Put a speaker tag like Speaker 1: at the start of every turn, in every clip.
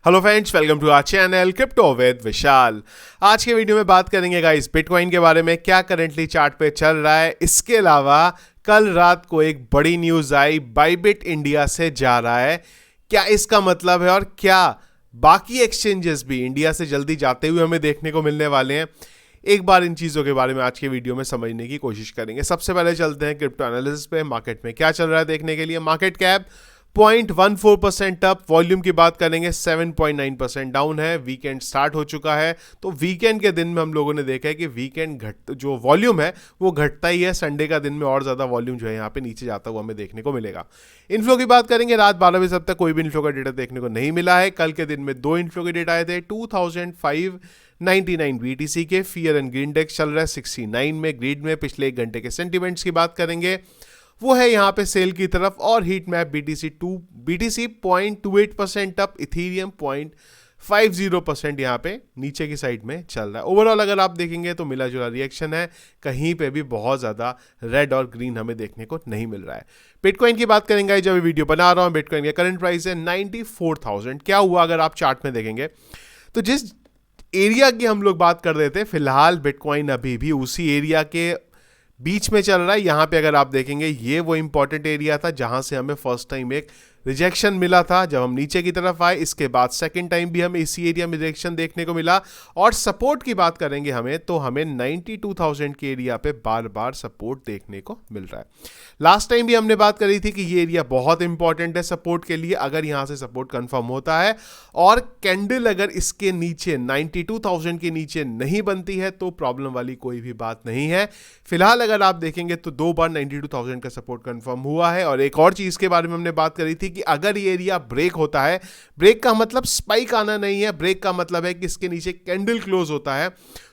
Speaker 1: Hello friends, welcome to our channel crypto with Vishal. आज के video में बात करेंगे गाइस बिटकॉइन के बारे में, क्या करंटली चार्ट पे चल रहा है। इसके अलावा कल रात को एक बड़ी न्यूज आई, बाइबिट इंडिया से जा रहा है, क्या इसका मतलब है और क्या बाकी एक्सचेंजेस भी इंडिया से जल्दी जाते हुए हमें देखने को मिलने वाले हैं। एक बार इन चीज़ों के बारे में आज के वीडियो में समझने की कोशिश करेंगे। सबसे पहले चलते हैं क्रिप्टो एनालिसिस पे, मार्केट में क्या चल रहा है देखने के लिए। मार्केट कैप 0.14% अप, वॉल्यूम की बात करेंगे 7.9% डाउन है। वीकेंड स्टार्ट हो चुका है, तो वीकेंड के दिन में हम लोगों ने देखा है कि वीकेंड जो वॉल्यूम है वो घटता ही है। संडे का दिन में और ज़्यादा वॉल्यूम जो है यहाँ पे नीचे जाता हुआ हमें देखने को मिलेगा। इनफ्लो की बात करेंगे, रात 12 बजे अब तक कोई भी इनफ्लो का डेटा देखने को नहीं मिला है। कल के दिन में 2 इनफ्लो के डेटा आए थे। 2599 BTC के फियर एंड ग्रीन इंडेक्स चल रहा है 69 में। ग्रीड में पिछले 1 घंटे के सेंटिमेंट्स की बात करेंगे, वो है यहाँ पे सेल की तरफ। और heat map BTC 0.28% up, Ethereum 0.50% यहाँ पे नीचे की साइड में चल रहा है। ओवरऑल अगर आप देखेंगे तो मिला जुला रिएक्शन है, कहीं पे भी बहुत ज़्यादा रेड और ग्रीन हमें देखने को नहीं मिल रहा है। बिटकॉइन की बात करेंगे, जब वीडियो बना रहा हूँ बिटकॉइन का करंट प्राइस है 94,000। क्या हुआ अगर आप चार्ट में देखेंगे तो जिस एरिया की हम लोग बात कर रहे थे, फिलहाल बिटकॉइन अभी भी उसी एरिया के बीच में चल रहा है। यहाँ पे अगर आप देखेंगे ये वो इंपॉर्टेंट एरिया था जहां से हमें फर्स्ट टाइम एक रिजेक्शन मिला था जब हम नीचे की तरफ आए। इसके बाद सेकंड टाइम भी हमें इसी एरिया में रिजेक्शन देखने को मिला। और सपोर्ट की बात करेंगे हमें तो हमें 92,000 के एरिया पे बार बार सपोर्ट देखने को मिल रहा है। लास्ट टाइम भी हमने बात करी थी कि ये एरिया बहुत इंपॉर्टेंट है सपोर्ट के लिए। अगर यहां से सपोर्ट कंफर्म होता है और कैंडल अगर इसके नीचे 92,000 के नीचे नहीं बनती है तो प्रॉब्लम वाली कोई भी बात नहीं है। फिलहाल अगर आप देखेंगे तो 2 बार 92,000 का सपोर्ट कंफर्म हुआ है। और एक और चीज के बारे में हमने बात करी थी कि अगर ये एरिया ब्रेक होता है, ब्रेक का मतलब स्पाइक आना नहीं है, ब्रेक का मतलब है कि इसके नीचे कैंडल क्लोज होता है,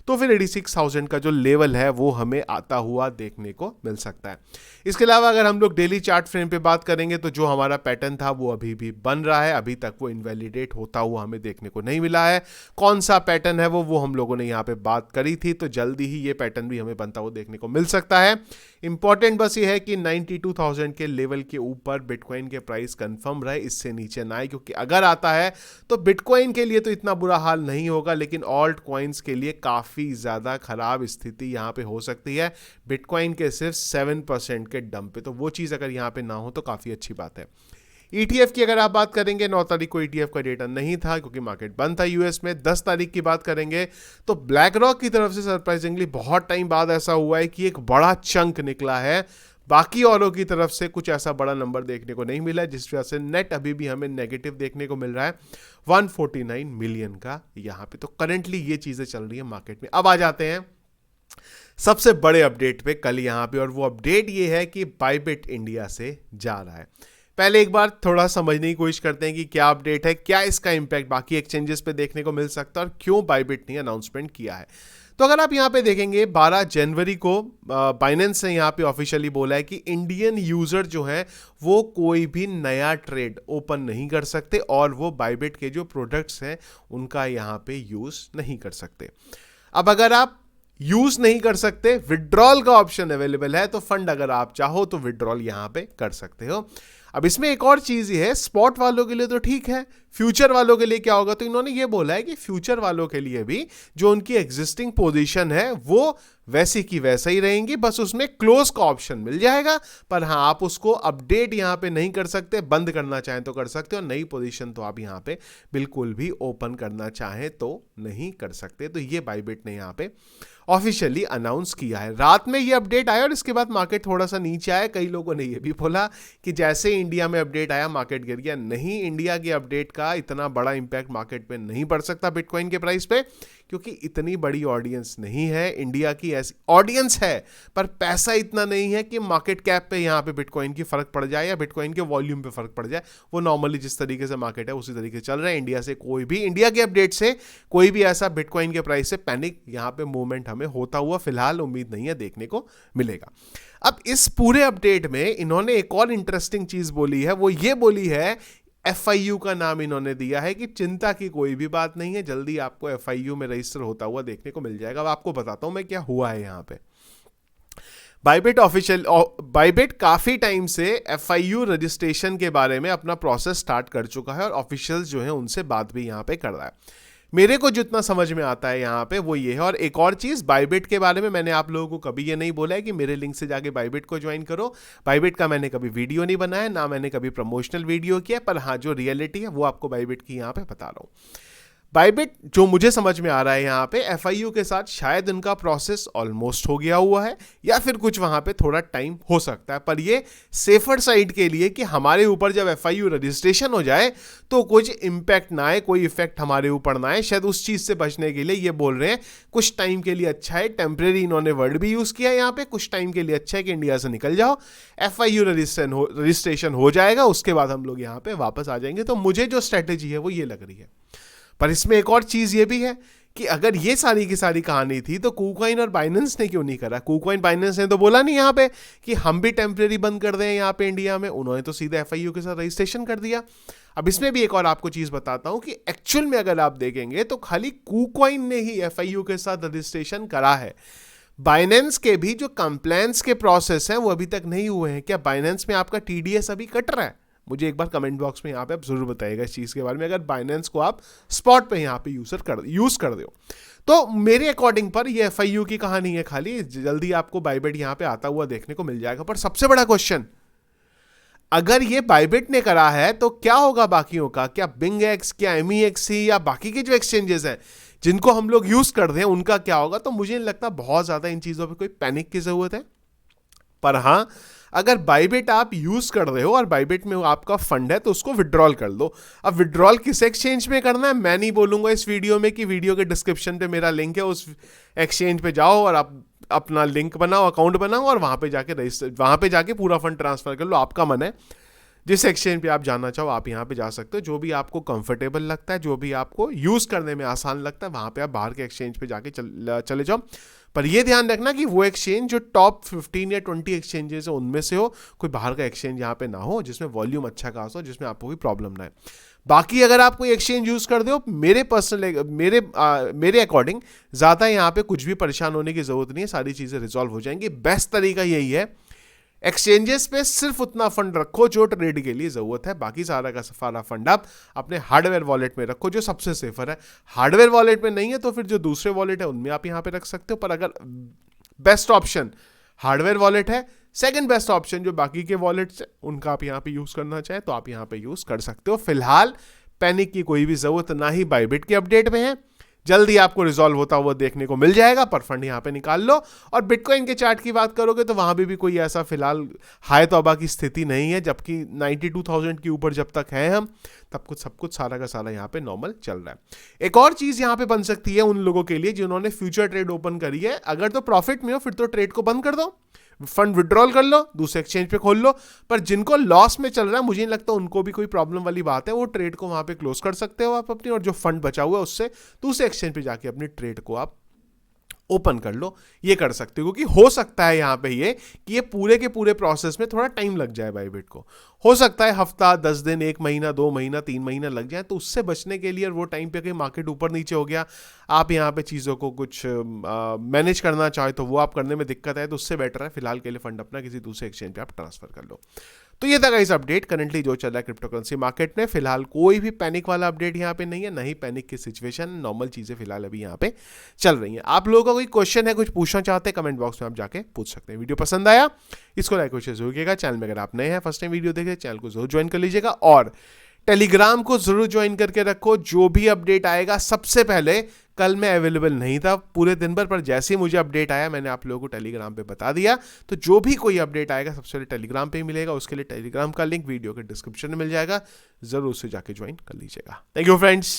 Speaker 1: तो फिर 86,000 का जो लेवल है वो हमें आता हुआ देखने को मिल सकता है। इसके अलावा अगर हम लोग डेली चार्ट फ्रेम पे बात करेंगे तो जो हमारा पैटर्न था वो अभी भी बन रहा है, अभी तक वो इनवैलिडेट होता हुआ हमें देखने को नहीं मिला है। कौन सा पैटर्न है वो हम लोगों ने यहाँ पे बात करी थी, तो जल्दी ही ये पैटर्न भी हमें बनता हुआ देखने को मिल सकता है। इंपॉर्टेंट बस ये है कि 92,000 के लेवल के ऊपर बिटकॉइन के प्राइस कंफर्म रहे, इससे नीचे ना आए, क्योंकि अगर आता है तो बिटकॉइन के लिए तो इतना बुरा हाल नहीं होगा, लेकिन ऑल्ट कॉइन्स के लिए काफ़ी ज़्यादा खराब स्थिति यहाँ पे हो सकती है। बिटकॉइन के सिर्फ 7% के डंप पे, तो वो चीज़ अगर यहाँ पे ना हो तो काफ़ी अच्छी बात है। ETF की अगर आप बात करेंगे, 9 तारीख को ETF का डेटा नहीं था क्योंकि मार्केट बंद था यूएस में। 10 तारीख की बात करेंगे तो ब्लैक रॉक की तरफ से सरप्राइजिंगली बहुत टाइम बाद ऐसा हुआ है कि एक बड़ा चंक निकला है। बाकी औरों की तरफ से कुछ ऐसा बड़ा नंबर देखने को नहीं मिला, जिस वजह से नेट अभी भी हमें नेगेटिव देखने को मिल रहा है 149 मिलियन का यहाँ पे। तो करंटली ये चीज़ें चल रही है मार्केट में। अब आ जाते हैं सबसे बड़े अपडेट पे कल यहाँ पे, और वो अपडेट ये है कि बाइबिट इंडिया से जा रहा है। पहले एक बार थोड़ा समझने की कोशिश करते हैं कि क्या अपडेट है, क्या इसका इंपैक्ट बाकी एक्सचेंजेस पे देखने को मिल सकता है और क्यों बाइबिट ने अनाउंसमेंट किया है। तो अगर आप यहाँ पे देखेंगे 12 जनवरी को बाइनेंस ने यहाँ पे ऑफिशियली बोला है कि इंडियन यूजर जो है वो कोई भी नया ट्रेड ओपन नहीं कर सकते और वो बाइबिट के जो प्रोडक्ट्स हैं उनका यहाँ पे यूज नहीं कर सकते। अब अगर आप यूज नहीं कर सकते, विड्रॉल का ऑप्शन अवेलेबल है, तो फंड अगर आप चाहो तो विड्रॉल यहां पे कर सकते हो। अब इसमें एक और चीज ये है, स्पॉट वालों के लिए तो ठीक है, फ्यूचर वालों के लिए क्या होगा, तो इन्होंने ये बोला है कि फ्यूचर वालों के लिए भी जो उनकी एग्जिस्टिंग पोजीशन है वो वैसी की वैसा ही रहेंगी, बस उसमें क्लोज का ऑप्शन मिल जाएगा। पर हाँ, आप उसको अपडेट यहाँ पे नहीं कर सकते, बंद करना चाहें तो कर सकते हो, नई पोजीशन तो आप यहाँ पे बिल्कुल भी ओपन करना चाहें तो नहीं कर सकते। तो ये बाइबिट ने यहाँ पे ऑफिशियली अनाउंस किया है। रात में ये अपडेट आया और इसके बाद मार्केट थोड़ा सा नीचे आया। कई लोगों ने ये भी बोला कि जैसे इंडिया में अपडेट आया मार्केट गिर गया। नहीं, इंडिया के अपडेट का इतना बड़ा इंपैक्ट मार्केट पे नहीं पड़ सकता बिटकॉइन के प्राइस पे, क्योंकि इतनी बड़ी ऑडियंस नहीं है। इंडिया की ऐसी ऑडियंस है पर पैसा इतना नहीं है कि मार्केट कैप पे यहाँ पे बिटकॉइन की फर्क पड़ जाए या बिटकॉइन के वॉल्यूम पे फर्क पड़ जाए। वो नॉर्मली जिस तरीके से मार्केट है उसी तरीके से चल रहा है। इंडिया से कोई भी, इंडिया के अपडेट से कोई भी ऐसा बिटकॉइन के प्राइस से पैनिक यहाँ पे मूवमेंट हमें होता हुआ फिलहाल उम्मीद नहीं है देखने को मिलेगा। अब इस पूरे अपडेट में इन्होंने एक और इंटरेस्टिंग चीज बोली है, वो ये बोली है, FIU का नाम इन्होंने दिया है कि चिंता की कोई भी बात नहीं है, जल्दी आपको FIU में रजिस्टर होता हुआ देखने को मिल जाएगा। अब आपको बताता हूं मैं क्या हुआ है यहाँ पे। बाइबिट काफ़ी टाइम से FIU रजिस्ट्रेशन के बारे में अपना प्रोसेस स्टार्ट कर चुका है और ऑफिशियल्स जो हैं उनसे बात भी यहाँ पे कर रहा है। मेरे को जितना समझ में आता है यहाँ पे वो ये है। और एक और चीज़, बाइबिट के बारे में मैंने आप लोगों को कभी ये नहीं बोला है कि मेरे लिंक से जाके बाइबिट को ज्वाइन करो। बाइबिट का मैंने कभी वीडियो नहीं बनाया, ना मैंने कभी प्रमोशनल वीडियो किया, पर हाँ जो रियलिटी है वो आपको बाइबिट की यहाँ पे बता रहा हूँ। बाइबिट जो मुझे समझ में आ रहा है यहाँ पे FIU के साथ शायद इनका प्रोसेस ऑलमोस्ट हो गया हुआ है, या फिर कुछ वहाँ पे थोड़ा टाइम हो सकता है, पर ये सेफर साइड के लिए कि हमारे ऊपर जब FIU रजिस्ट्रेशन हो जाए तो कुछ इम्पैक्ट ना आए, कोई इफेक्ट हमारे ऊपर ना आए, शायद उस चीज़ से बचने के लिए ये बोल रहे हैं कुछ टाइम के लिए अच्छा है। टेम्परेरी इन्होंने वर्ड भी यूज़ किया यहाँ पे, कुछ टाइम के लिए अच्छा है कि इंडिया से निकल जाओ, FIU रजिस्ट्रेशन हो जाएगा, उसके बाद हम लोग यहाँ पे वापस आ जाएंगे। तो मुझे जो स्ट्रेटेजी है वो ये लग रही है। पर इसमें एक और चीज़ ये भी है कि अगर ये सारी की सारी कहानी थी तो KuCoin और बाइनेंस ने क्यों नहीं करा? KuCoin बाइनेंस ने तो बोला नहीं यहाँ पे कि हम भी टेम्परेरी बंद कर दें यहाँ पे इंडिया में, उन्होंने तो सीधे FIU के साथ रजिस्ट्रेशन कर दिया। अब इसमें भी एक और आपको चीज़ बताता हूँ कि एक्चुअल में अगर आप देखेंगे तो खाली KuCoin ने ही FIU के साथ रजिस्ट्रेशन करा है। बाइनेंस के भी जो कंप्लायंस के प्रोसेस हैं वो अभी तक नहीं हुए हैं। क्या बाइनेंस में आपका TDS अभी कट रहा है? मुझे एक बार कमेंट बॉक्स में यहाँ पे आप जरूर बताइएगा इस चीज़ के बारे में, अगर बाइनेंस को आप स्पॉट पे यहाँ पे यूज़ कर दो। तो मेरे अकॉर्डिंग पर ये FIU की कहानी है, खाली जल्दी आपको बाइबिट यहाँ पे आता हुआ देखने को मिल जाएगा। पर सबसे बड़ा क्वेश्चन, अगर ये बाइबिट ने करा है तो क्या होगा बाकियों का? क्या BingX, क्या MEXC या बाकी के जो एक्सचेंजेस हैं जिनको हम लोग यूज़ कर रहे हैं उनका क्या होगा? तो मुझे नहीं लगता बहुत ज़्यादा इन चीज़ों पर कोई पैनिक की ज़रूरत है। पर हाँ, अगर बाइबिट आप यूज कर रहे हो और बाइबिट में आपका फंड है तो उसको विड्रॉल कर लो। अब विड्रॉल किस एक्सचेंज में करना है मैं नहीं बोलूंगा इस वीडियो में कि वीडियो के डिस्क्रिप्शन पे मेरा लिंक है, उस एक्सचेंज पे जाओ और आप अपना लिंक बनाओ, अकाउंट बनाओ और वहां पे जाके पूरा फंड ट्रांसफर कर लो। आपका मन है, जिस एक्सचेंज पे आप जाना चाहो आप यहाँ पे जा सकते हो। जो भी आपको कंफर्टेबल लगता है, जो भी आपको यूज़ करने में आसान लगता है, वहाँ पे आप बाहर के एक्सचेंज पे जाके चले जाओ। पर ये ध्यान रखना कि वो एक्सचेंज जो टॉप 15 या 20 एक्सचेंजेस है उनमें से हो, कोई बाहर का एक्सचेंज यहाँ पे ना हो जिसमें वॉल्यूम अच्छा खासा हो, जिसमें आपको कोई प्रॉब्लम ना है। बाकी अगर आप कोई एक्सचेंज यूज़ कर दो, मेरे अकॉर्डिंग ज़्यादा यहाँ पे कुछ भी परेशान होने की ज़रूरत नहीं है, सारी चीज़ें रिजॉल्व हो जाएंगी। बेस्ट तरीका यही है, एक्सचेंजेस पे सिर्फ उतना फंड रखो जो ट्रेड के लिए ज़रूरत है, बाकी सारा का सारा फंड आप अपने हार्डवेयर वॉलेट में रखो जो सबसे सेफर है। हार्डवेयर वॉलेट में नहीं है तो फिर जो दूसरे वॉलेट है उनमें आप यहाँ पे रख सकते हो। पर अगर बेस्ट ऑप्शन हार्डवेयर वॉलेट है, सेकंड बेस्ट ऑप्शन जो बाकी के वॉलेट्स हैं उनका आप यहाँ पे यूज़ करना चाहे तो आप यहाँ पे यूज़ कर सकते हो। फिलहाल पैनिक की कोई भी ज़रूरत ना ही बाइबिट के अपडेट में है, जल्दी आपको रिजॉल्व होता हुआ देखने को मिल जाएगा। पर फंड यहाँ पे निकाल लो। और बिटकॉइन के चार्ट की बात करोगे तो वहाँ भी कोई ऐसा फिलहाल हाई तौबा की स्थिति नहीं है, जबकि 92,000 के ऊपर जब तक है हम तब कुछ सब कुछ सारा का सारा यहाँ पे नॉर्मल चल रहा है। एक और चीज़ यहाँ पे बन सकती है उन लोगों के लिए जिन्होंने फ्यूचर ट्रेड ओपन करी है, अगर तो प्रॉफिट में हो फिर तो ट्रेड को बंद कर दो, फंड विड्रॉल कर लो, दूसरे एक्सचेंज पे खोल लो। पर जिनको लॉस में चल रहा है मुझे नहीं लगता उनको भी कोई प्रॉब्लम वाली बात है, वो ट्रेड को वहां पे क्लोज कर सकते हो आप अपनी, और जो फंड बचा हुआ है उससे दूसरे एक्सचेंज पे जाके अपनी ट्रेड को आप ओपन कर लो। ये कर सकते हो क्योंकि हो सकता है यहाँ पे ये कि ये पूरे के पूरे प्रोसेस में थोड़ा टाइम लग जाए बाइबिट को, हो सकता है हफ्ता 10 दिन 1 महीना 2 महीना 3 महीना लग जाए। तो उससे बचने के लिए और वो टाइम पे कहीं मार्केट ऊपर नीचे हो गया, आप यहाँ पे चीज़ों को कुछ मैनेज करना चाहे तो वो आप करने में दिक्कत है, तो उससे बेटर है फिलहाल के लिए फंड अपना किसी दूसरे एक्सचेंज पे आप ट्रांसफर कर लो। तो ये था गाइस अपडेट करंटली जो चल रहा है क्रिप्टो करेंसी मार्केट में। फिलहाल कोई भी पैनिक वाला अपडेट यहाँ पे नहीं है, नहीं पैनिक की सिचुएशन, नॉर्मल चीज़ें फिलहाल अभी यहाँ पे चल रही हैं। आप लोगों का कोई क्वेश्चन है, कुछ पूछना चाहते हैं, कमेंट बॉक्स में आप जाके पूछ सकते हैं। वीडियो पसंद आया इसको लाइक और शेयर जरूर कीजिएगा। चैनल में अगर आप नए हैं, फर्स्ट टाइम वीडियो देखे, चैनल को जरूर ज्वाइन कर लीजिएगा और टेलीग्राम को जरूर ज्वाइन करके रखो। जो भी अपडेट आएगा सबसे पहले, कल मैं अवेलेबल नहीं था पूरे दिन भर, पर जैसे ही मुझे अपडेट आया मैंने आप लोगों को टेलीग्राम पे बता दिया। तो जो भी कोई अपडेट आएगा सबसे पहले टेलीग्राम पे ही मिलेगा। उसके लिए टेलीग्राम का लिंक वीडियो के डिस्क्रिप्शन में मिल जाएगा, जरूर उसे जाके ज्वाइन कर लीजिएगा। Thank you friends.